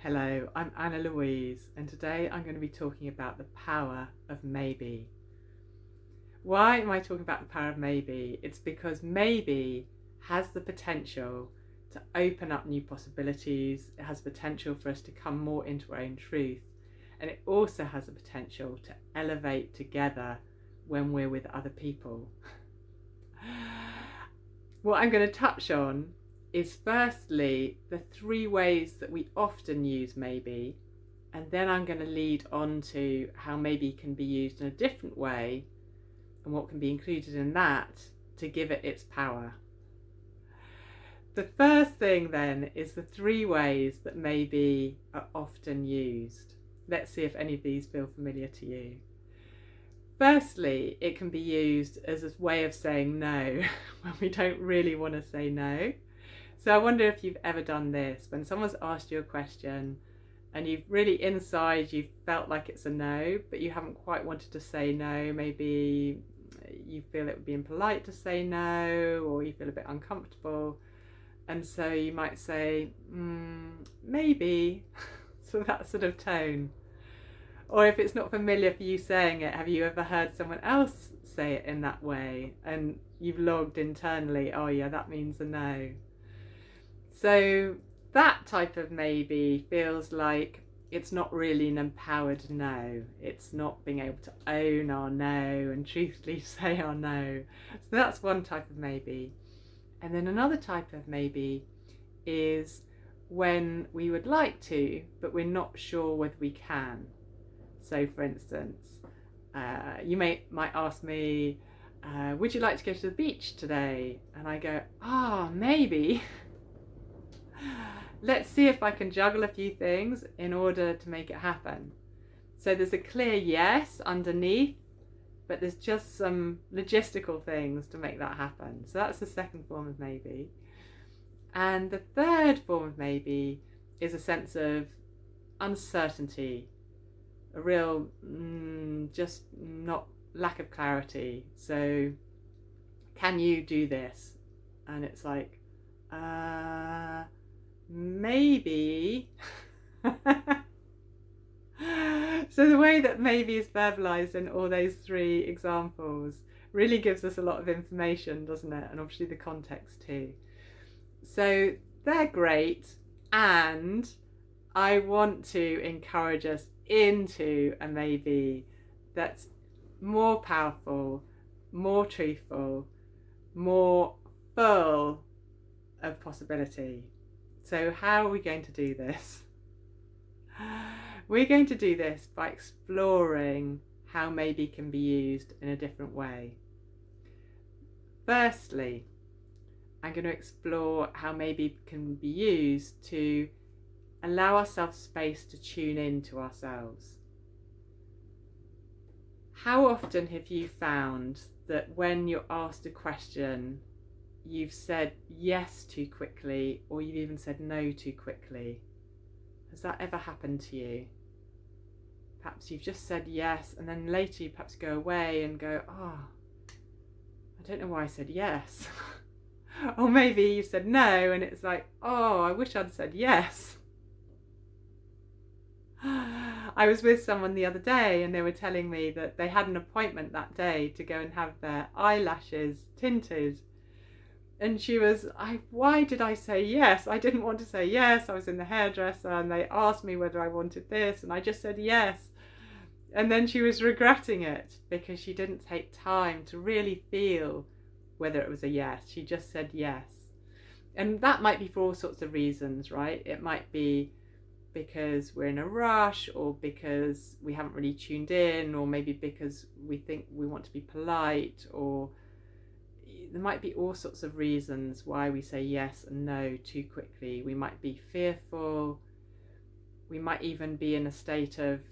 Hello, I'm Annalouise, and today I'm going to be talking about the power of maybe. Why am I talking about the power of maybe? It's because maybe has the potential to open up new possibilities, it has potential for us to come more into our own truth, and it also has the potential to elevate together when we're with other people. What I'm going to touch on is firstly the three ways that we often use maybe, and then I'm going to lead on to how maybe can be used in a different way and what can be included in that to give it its power. The first thing then is the three ways that maybe are often used. Let's see if any of these feel familiar to you. Firstly, it can be used as a way of saying no when we don't really want to say no. So I wonder if you've ever done this, when someone's asked you a question and you've really inside you've felt like it's a no, but you haven't quite wanted to say no. Maybe you feel it would be impolite to say no, or you feel a bit uncomfortable, and so you might say maybe. So that sort of tone. Or if it's not familiar for you saying it, have you ever heard someone else say it in that way and you've logged internally, oh yeah, that means a no? So that type of maybe feels like it's not really an empowered no. It's not being able to own our no and truthfully say our no. So that's one type of maybe. And then another type of maybe is when we would like to, but we're not sure whether we can. So for instance, you might ask me, would you like to go to the beach today? And I go, maybe. Let's see if I can juggle a few things in order to make it happen. So there's a clear yes underneath, but there's just some logistical things to make that happen. So that's the second form of maybe. And the third form of maybe is a sense of uncertainty, a real just not lack of clarity. So can you do this? And it's like maybe. So the way that maybe is verbalized in all those three examples really gives us a lot of information, doesn't it? And obviously the context too. So they're great, and I want to encourage us into a maybe that's more powerful, more truthful, more full of possibility. So how are we going to do this? We're going to do this by exploring how maybe can be used in a different way. Firstly, I'm going to explore how maybe can be used to allow ourselves space to tune in to ourselves. How often have you found that when you're asked a question, you've said yes too quickly, or you've even said no too quickly? Has that ever happened to you? Perhaps you've just said yes, and then later you perhaps go away and go, I don't know why I said yes. Or maybe you said no, and it's like, I wish I'd said yes. I was with someone the other day and they were telling me that they had an appointment that day to go and have their eyelashes tinted. And she was, why did I say yes? I didn't want to say yes. I was in the hairdresser and they asked me whether I wanted this and I just said yes. And then she was regretting it because she didn't take time to really feel whether it was a yes. She just said yes. And that might be for all sorts of reasons, right? It might be because we're in a rush, or because we haven't really tuned in, or maybe because we think we want to be polite, or there might be all sorts of reasons why we say yes and no too quickly. We might be fearful. We might even be in a state of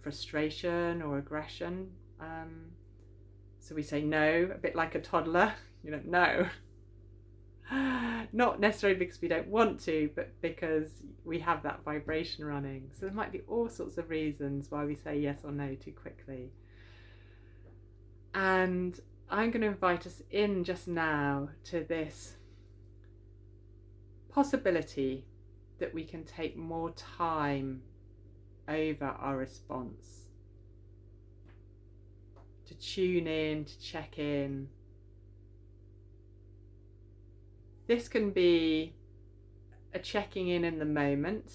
frustration or aggression. So we say no, a bit like a toddler, no. Not necessarily because we don't want to, but because we have that vibration running. So there might be all sorts of reasons why we say yes or no too quickly. And I'm going to invite us in just now to this possibility that we can take more time over our response, to tune in, to check in. This can be a checking in the moment.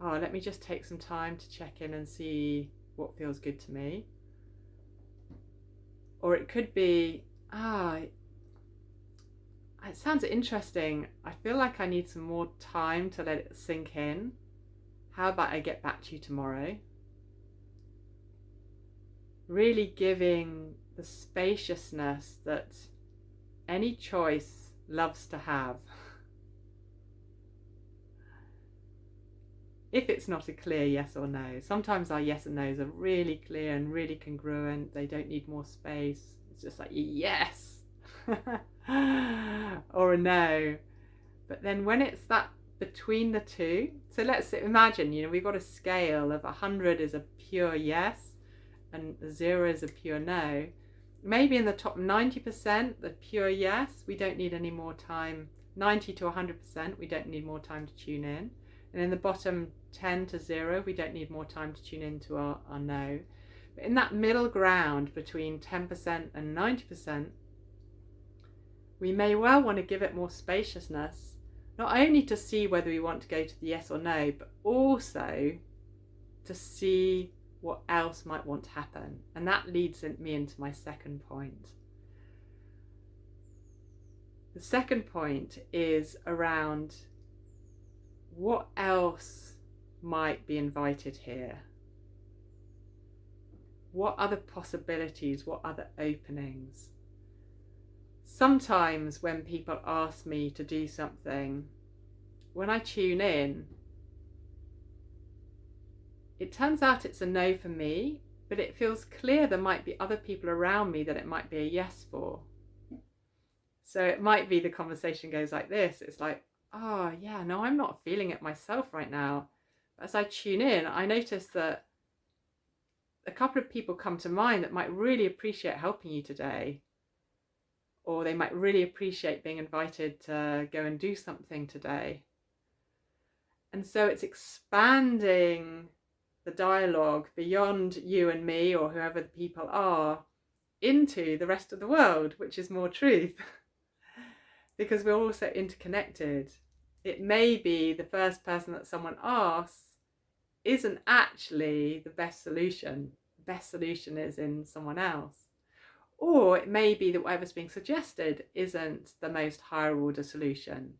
Oh, let me just take some time to check in and see what feels good to me. Or it could be, it sounds interesting. I feel like I need some more time to let it sink in. How about I get back to you tomorrow? Really giving the spaciousness that any choice loves to have. If it's not a clear yes or no. Sometimes our yes and no's are really clear and really congruent. They don't need more space. It's just like yes or a no. But then when it's that between the two, so let's imagine, we've got a scale of 100 is a pure yes and 0 is a pure no. Maybe in the top 90%, the pure yes, we don't need any more time. 90 to 100%, we don't need more time to tune in. And in the bottom 10 to 0, we don't need more time to tune into our no. But in that middle ground between 10% and 90%, we may well want to give it more spaciousness, not only to see whether we want to go to the yes or no, but also to see what else might want to happen. And that leads me into my second point. The second point is around what else might be invited here. What other possibilities, what other openings? Sometimes when people ask me to do something, when I tune in, it turns out it's a no for me, but it feels clear there might be other people around me that it might be a yes for. So it might be the conversation goes like this. It's like, oh yeah, no, I'm not feeling it myself right now. But as I tune in, I notice that a couple of people come to mind that might really appreciate helping you today. Or they might really appreciate being invited to go and do something today. And so it's expanding the dialogue beyond you and me or whoever the people are into the rest of the world, which is more truth. Because we're also interconnected. It may be the first person that someone asks isn't actually the best solution. The best solution is in someone else. Or it may be that whatever's being suggested isn't the most higher order solution.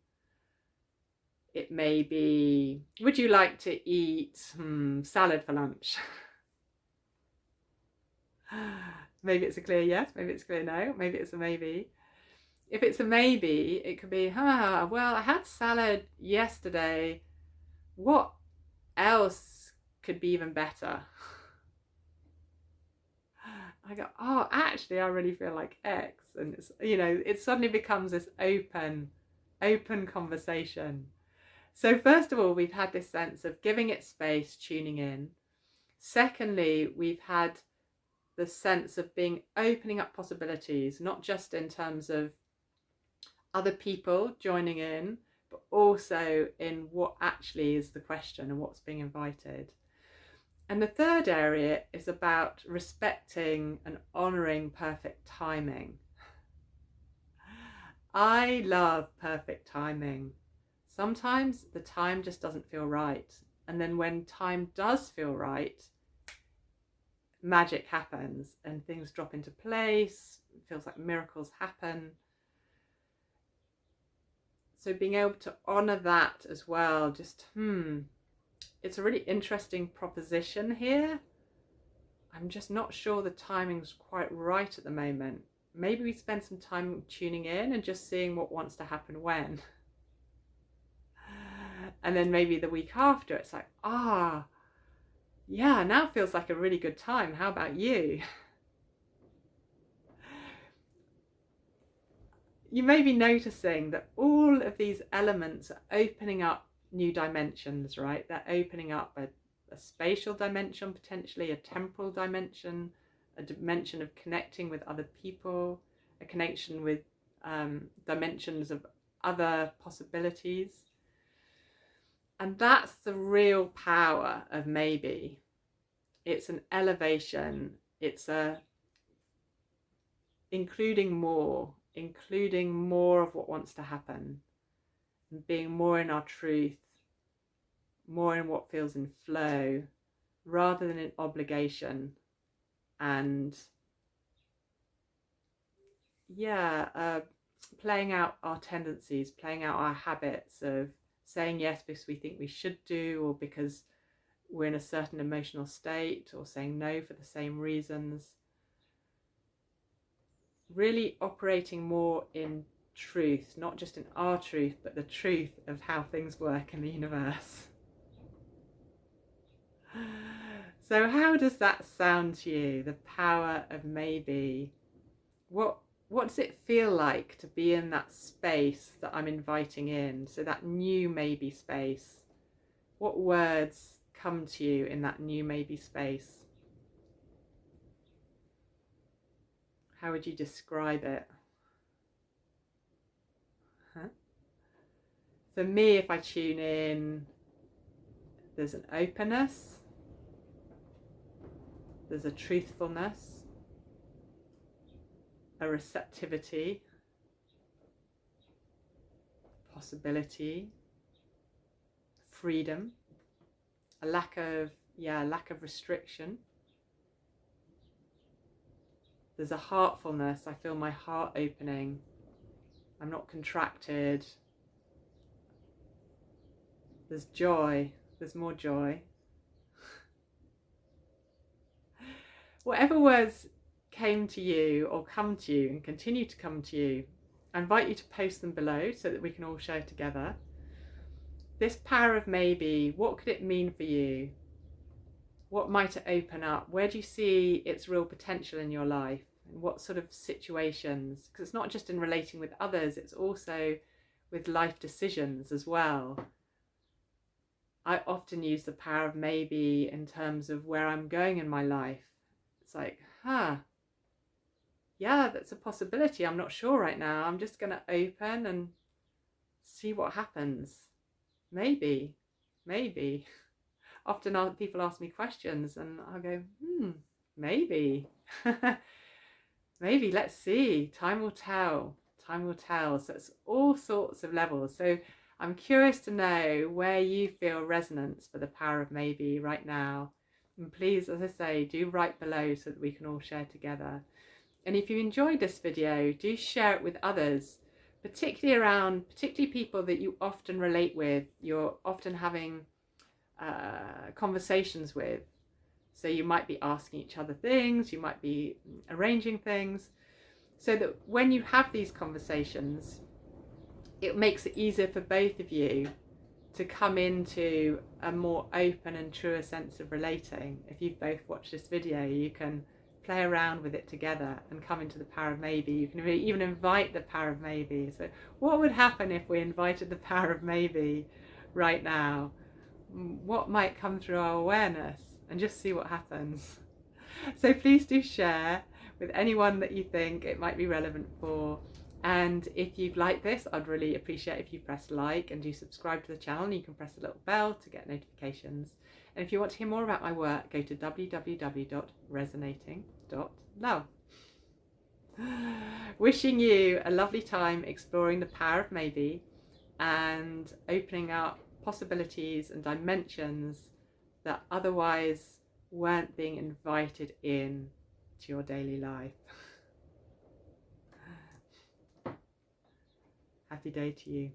It may be, would you like to eat salad for lunch? Maybe it's a clear yes, maybe it's a clear no, maybe it's a maybe. If it's a maybe, it could be, well, I had salad yesterday. What else could be even better? I go, oh, actually, I really feel like X. And it's, it suddenly becomes this open conversation. So first of all, we've had this sense of giving it space, tuning in. Secondly, we've had the sense of opening up possibilities, not just in terms of other people joining in, but also in what actually is the question and what's being invited. And the third area is about respecting and honouring perfect timing. I love perfect timing. Sometimes the time just doesn't feel right. And then when time does feel right, magic happens and things drop into place. It feels like miracles happen. So being able to honour that as well, just, it's a really interesting proposition here. I'm just not sure the timing's quite right at the moment. Maybe we spend some time tuning in and just seeing what wants to happen when. And then maybe the week after, it's like, yeah, now feels like a really good time. How about you? You may be noticing that all of these elements are opening up new dimensions, right? They're opening up a spatial dimension, potentially a temporal dimension, a dimension of connecting with other people, a connection with dimensions of other possibilities. And that's the real power of maybe. It's an elevation. It's a including more of what wants to happen, and being more in our truth, more in what feels in flow, rather than in obligation. And playing out our tendencies, playing out our habits of saying yes because we think we should do, or because we're in a certain emotional state, or saying no for the same reasons. Really operating more in truth, not just in our truth, but the truth of how things work in the universe. So how does that sound to you? The power of maybe. What does it feel like to be in that space that I'm inviting in? So that new maybe space. What words come to you in that new maybe space? How would you describe it? For me, if I tune in, there's an openness, there's a truthfulness, a receptivity, possibility, freedom, a lack of restriction. There's a heartfulness. I feel my heart opening. I'm not contracted. There's joy. There's more joy. Whatever words came to you or come to you and continue to come to you, I invite you to post them below so that we can all share together. This power of maybe, what could it mean for you? What might it open up? Where do you see its real potential in your life? And what sort of situations? Because it's not just in relating with others, it's also with life decisions as well. I often use the power of maybe in terms of where I'm going in my life. It's like, yeah, that's a possibility. I'm not sure right now. I'm just going to open and see what happens. Maybe. Often people ask me questions and I'll go, maybe. Maybe, let's see. Time will tell. So it's all sorts of levels. So I'm curious to know where you feel resonance for the power of maybe right now. And please, as I say, do write below so that we can all share together. And if you enjoyed this video, do share it with others, particularly people that you often relate with, you're often having conversations with. So you might be asking each other things, you might be arranging things, so that when you have these conversations, it makes it easier for both of you to come into a more open and truer sense of relating. If you've both watched this video, you can play around with it together and come into the power of maybe. You can even invite the power of maybe. So what would happen if we invited the power of maybe right now? What might come through our awareness, and just see what happens. So please do share with anyone that you think it might be relevant for. And if you've liked this, I'd really appreciate if you press like and do subscribe to the channel. You can press the little bell to get notifications. And if you want to hear more about my work, go to www.resonating.love. Wishing you a lovely time exploring the power of maybe and opening up possibilities and dimensions that otherwise weren't being invited in to your daily life. Happy day to you.